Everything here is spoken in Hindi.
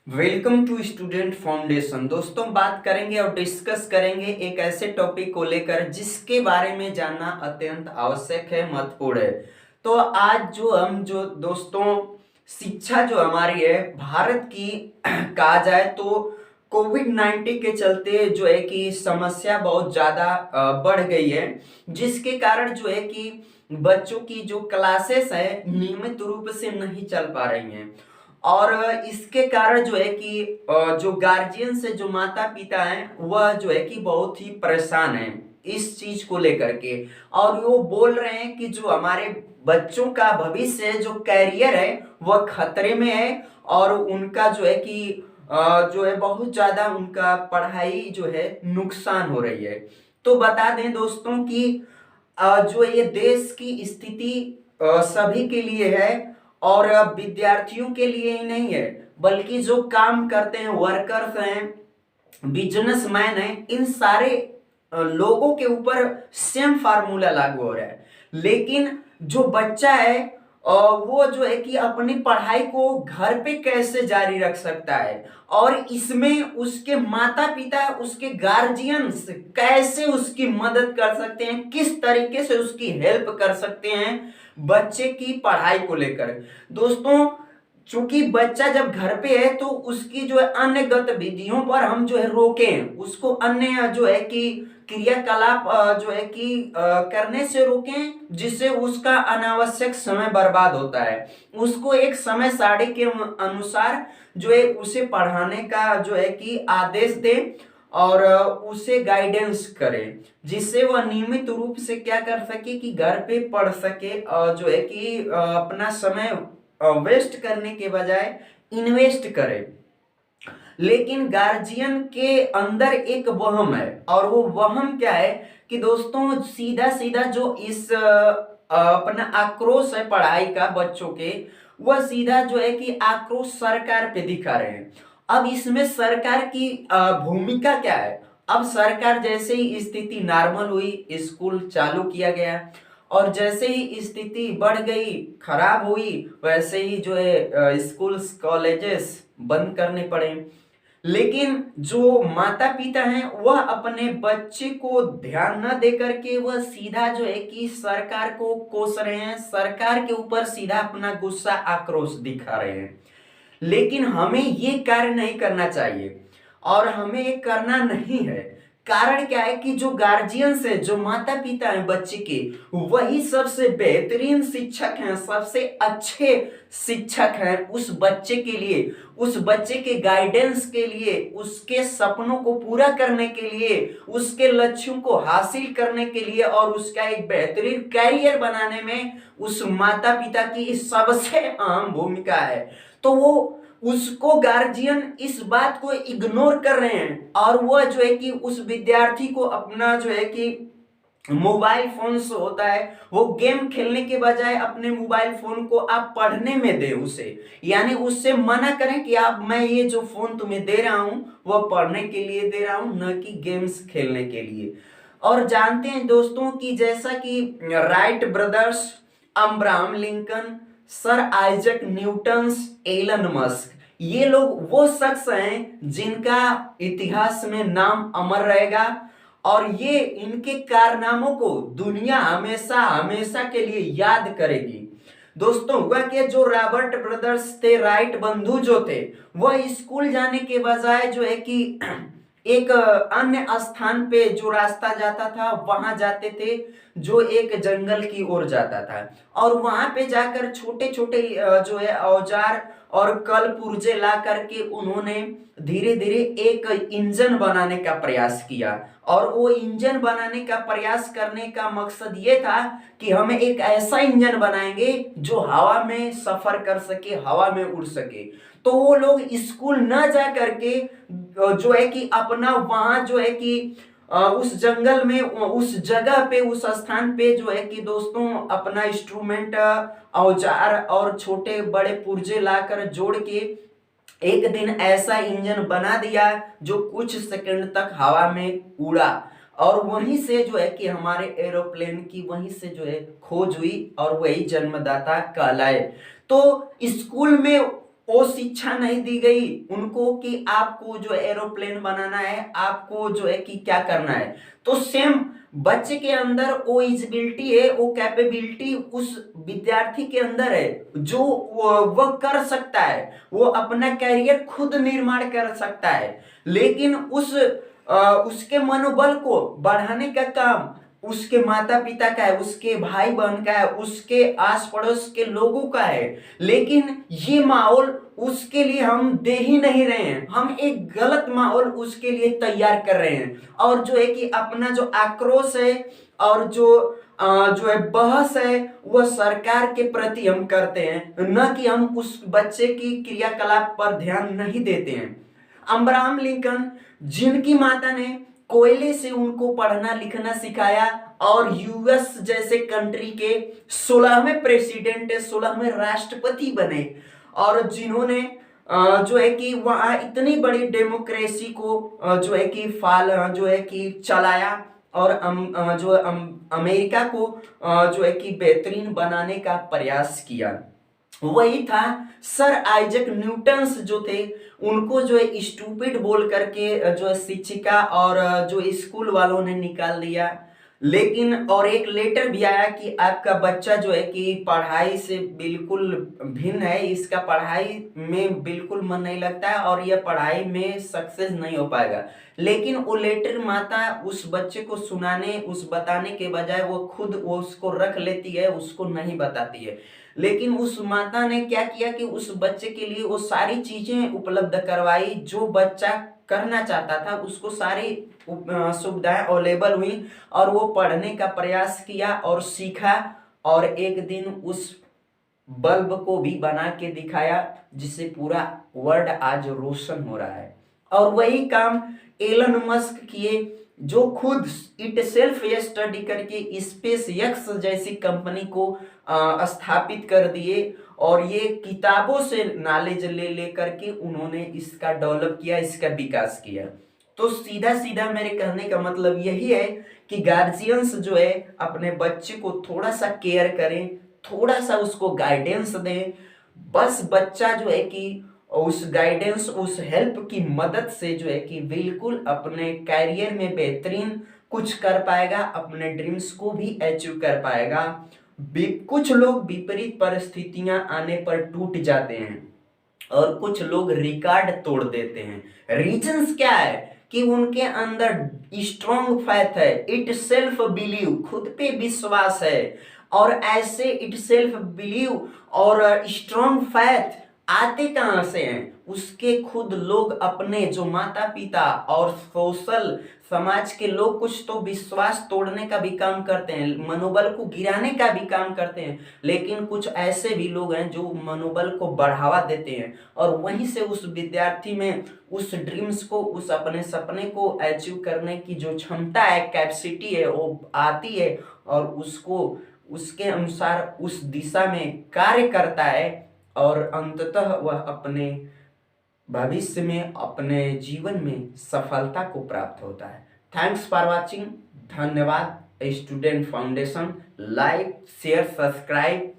Welcome to student foundation. दोस्तों बात करेंगे और डिस्कस करेंगे एक ऐसे टॉपिक को लेकर जिसके बारे में जानना अत्यंत आवश्यक है, महत्वपूर्ण है। तो आज जो दोस्तों शिक्षा जो हमारी है भारत की कहा जाए तो कोविड-19 के चलते जो है कि समस्या बहुत ज्यादा बढ़ गई है, जिसके कारण जो है कि बच्चों की जो क्लासेस है नियमित रूप से नहीं चल पा रही हैं। और इसके कारण जो है कि जो गार्जियन से जो माता पिता हैं वह जो है कि बहुत ही परेशान हैं इस चीज को लेकर के। और वो बोल रहे हैं कि जो हमारे बच्चों का भविष्य है, जो कैरियर है वह खतरे में है। और उनका जो है कि जो है बहुत ज्यादा उनका पढ़ाई जो है नुकसान हो रही है। तो बता दें दोस्तों कि जो ये देश की स्थिति सभी के लिए है, और विद्यार्थियों के लिए ही नहीं है बल्कि जो काम करते हैं, वर्कर्स हैं, बिजनेसमैन हैं, इन सारे लोगों के ऊपर सेम फार्मूला लागू हो रहा है। लेकिन जो बच्चा है वो जो है कि अपनी पढ़ाई को घर पे कैसे जारी रख सकता है, और इसमें उसके माता पिता, उसके गार्जियंस कैसे उसकी मदद कर सकते हैं, किस तरीके से उसकी हेल्प कर सकते हैं बच्चे की पढ़ाई को लेकर। दोस्तों चूंकि बच्चा जब घर पे है तो उसकी जो है अन्य गतिविधियों पर हम जो है रोकें, उसको अन्य जो है कि क्रियाकलाप जो है कि करने से रोकें, जिससे उसका अनावश्यक समय बर्बाद होता है। उसको एक समय सारणी के अनुसार जो है उसे पढ़ाने का जो है कि आदेश दें और उसे गाइडेंस करें, जिससे वह नियमित रूप से क्या कर सके कि घर पे पढ़ सके, और जो है कि अपना समय वेस्ट करने के बजाय इन्वेस्ट करे। लेकिन गार्जियन के अंदर एक वहम है, और वो वहम क्या है कि दोस्तों सीधा सीधा जो इस अपना आक्रोश है पढ़ाई का बच्चों के, वह सीधा जो है कि आक्रोश सरकार पे दिखा रहे हैं। अब इसमें सरकार की भूमिका क्या है? अब सरकार जैसे ही स्थिति नॉर्मल हुई, स्कूल चालू किया गया, और जैसे ही स्थिति बढ़ गई, खराब हुई, वैसे ही जो है स्कूल्स कॉलेजेस बंद करने पड़े। लेकिन जो माता पिता हैं वह अपने बच्चे को ध्यान न दे करके वह सीधा जो है कि सरकार को कोस रहे हैं, सरकार के ऊपर सीधा अपना गुस्सा आक्रोश दिखा रहे हैं। लेकिन हमें ये कार्य नहीं करना चाहिए, और हमें ये करना नहीं है। कारण क्या है कि जो गार्जियंस है, जो माता पिता हैं बच्चे के, वही सबसे बेहतरीन शिक्षक हैं, सबसे अच्छे शिक्षक हैं उस बच्चे के लिए, उस बच्चे के गाइडेंस के लिए, उसके सपनों को पूरा करने के लिए, उसके लक्ष्यों को हासिल करने के लिए, और उसका एक बेहतरीन कैरियर बनाने में उस माता पिता की सबसे अहम भूमिका है। तो वो उसको गार्जियन इस बात को इग्नोर कर रहे हैं, और वह जो है कि उस विद्यार्थी को अपना जो है कि मोबाइल फोन से होता है, वो गेम खेलने के बजाय अपने मोबाइल फोन को आप पढ़ने में दे उसे, यानी उससे मना करें कि आप, मैं ये जो फोन तुम्हें दे रहा हूं वह पढ़ने के लिए दे रहा हूं, न कि गेम्स खेलने के लिए। और जानते हैं दोस्तों कि जैसा कि Wright brothers, Abraham Lincoln, sir Isaac Newtons, Elon Musk, ये लोग वो शख्स हैं जिनका इतिहास में नाम अमर रहेगा, और ये इनके कारनामों को दुनिया हमेशा हमेशा के लिए याद करेगी। दोस्तों हुआ कि जो रॉबर्ट ब्रदर्स थे, राइट बंधु जो थे, वह स्कूल जाने के बजाय जो है कि एक अन्य स्थान पे जो रास्ता जाता था वहां जाते थे, जो एक जंगल की ओर जाता था, और वहां पे जाकर छोटे छोटे जो है औजार और कल पुर्जे ला करके उन्होंने धीरे धीरे एक इंजन बनाने का प्रयास किया। और वो इंजन बनाने का प्रयास करने का मकसद ये था कि हमें एक ऐसा इंजन बनाएंगे जो हवा में सफर कर सके, हवा में उड़ सके। तो वो लोग स्कूल न जा करके जो है कि अपना वहां जो है कि उस जंगल में, उस जगह पे, उस स्थान पे जो है कि दोस्तों अपना इंस्ट्रूमेंट, औजार और छोटे बड़े पुर्जे लाकर जोड़ के एक दिन ऐसा इंजन बना दिया जो कुछ सेकंड तक हवा में उड़ा। और वहीं से जो है कि हमारे एरोप्लेन की वहीं से जो है खोज हुई, और वही जन्मदाता कहलाए। तो स्कूल में वो शिक्षा नहीं दी गई उनको कि आपको जो एरोप्लेन बनाना है, आपको जो है कि क्या करना है। तो सेम बच्चे के अंदर वो एबिलिटी है, वो कैपेबिलिटी उस विद्यार्थी के अंदर है, जो वो कर सकता है, वो अपना कैरियर खुद निर्माण कर सकता है। लेकिन उसके मनोबल को बढ़ाने का काम उसके माता पिता का है, उसके भाई बहन का है, उसके आस पड़ोस के लोगों का है। लेकिन ये माहौल उसके लिए हम दे ही नहीं रहे हैं, हम एक गलत माहौल उसके लिए तैयार कर रहे हैं। और जो है कि अपना जो आक्रोश है और जो है बहस है वह सरकार के प्रति हम करते हैं, न कि हम उस बच्चे की क्रियाकलाप पर ध्यान नहीं देते हैं। अब्राहम लिंकन, जिनकी माता ने कोयले से उनको पढ़ना लिखना सिखाया और यूएस जैसे कंट्री के 16वें प्रेसिडेंट, 16वें राष्ट्रपति बने, और जिन्होंने जो है कि वहाँ इतनी बड़ी डेमोक्रेसी को जो है कि जो है कि चलाया और अमेरिका को जो है कि बेहतरीन बनाने का प्रयास किया। वही था सर आइजक न्यूटन्स जो थे, उनको जो है स्टूपिड बोल करके जो है शिक्षिका और जो स्कूल वालों ने निकाल दिया। लेकिन और एक लेटर भी आया कि आपका बच्चा जो है कि पढ़ाई से बिल्कुल भिन्न है, इसका पढ़ाई में बिल्कुल मन नहीं लगता है और यह पढ़ाई में सक्सेस नहीं हो पाएगा। लेकिन वो लेटर माता उस बच्चे को सुनाने, उस बताने के बजाय वो खुद वो उसको रख लेती है, उसको नहीं बताती है। लेकिन उस माता ने क्या किया कि उस बच्चे के लिए वो सारी चीजें उपलब्ध करवाई जो बच्चा करना चाहता था, उसको सारी सुविधाएं अवेलेबल हुई और वो पढ़ने का प्रयास किया और सीखा, और एक दिन उस बल्ब को भी बना के दिखाया जिससे पूरा वर्ल्ड आज रोशन हो रहा है। और वही काम एलन मस्क किए, जो खुद इट सेल्फ स्टडी करके स्पेस एक्स जैसी कंपनी को स्थापित कर दिए, और ये किताबों से नॉलेज ले लेकर के उन्होंने इसका डेवलप किया, इसका विकास किया। तो सीधा सीधा मेरे कहने का मतलब यही है कि गार्जियंस जो है अपने बच्चे को थोड़ा सा केयर करें, थोड़ा सा उसको गाइडेंस दें। बस बच्चा जो है कि उस गाइडेंस, उस हेल्प की मदद से जो है कि बिल्कुल अपने कैरियर में बेहतरीन कुछ कर पाएगा, अपने ड्रीम्स को भी अचीव कर पाएगा। कुछ लोग विपरीत परिस्थितियां आने पर टूट जाते हैं और कुछ लोग रिकॉर्ड तोड़ देते हैं। रीजंस क्या है कि उनके अंदर स्ट्रॉन्ग फेथ है, इट सेल्फ बिलीव, खुद पे विश्वास है। और ऐसे इट सेल्फ बिलीव और स्ट्रॉन्ग फेथ आते कहां से हैं? उसके खुद लोग अपने जो माता पिता और सोशल समाज के लोग कुछ तो विश्वास तोड़ने का भी काम करते हैं, मनोबल को गिराने का भी काम करते हैं। लेकिन कुछ ऐसे भी लोग हैं जो मनोबल को बढ़ावा देते हैं और वहीं से उस विद्यार्थी में उस ड्रीम्स को, उस अपने सपने को अचीव करने की जो क्षमता है, कैपेसिटी है, वो आती है और उसको उसके अनुसार उस दिशा में कार्य करता है और अंततः वह अपने भविष्य में, अपने जीवन में सफलता को प्राप्त होता है। Thanks for watching. धन्यवाद। Student foundation, like share subscribe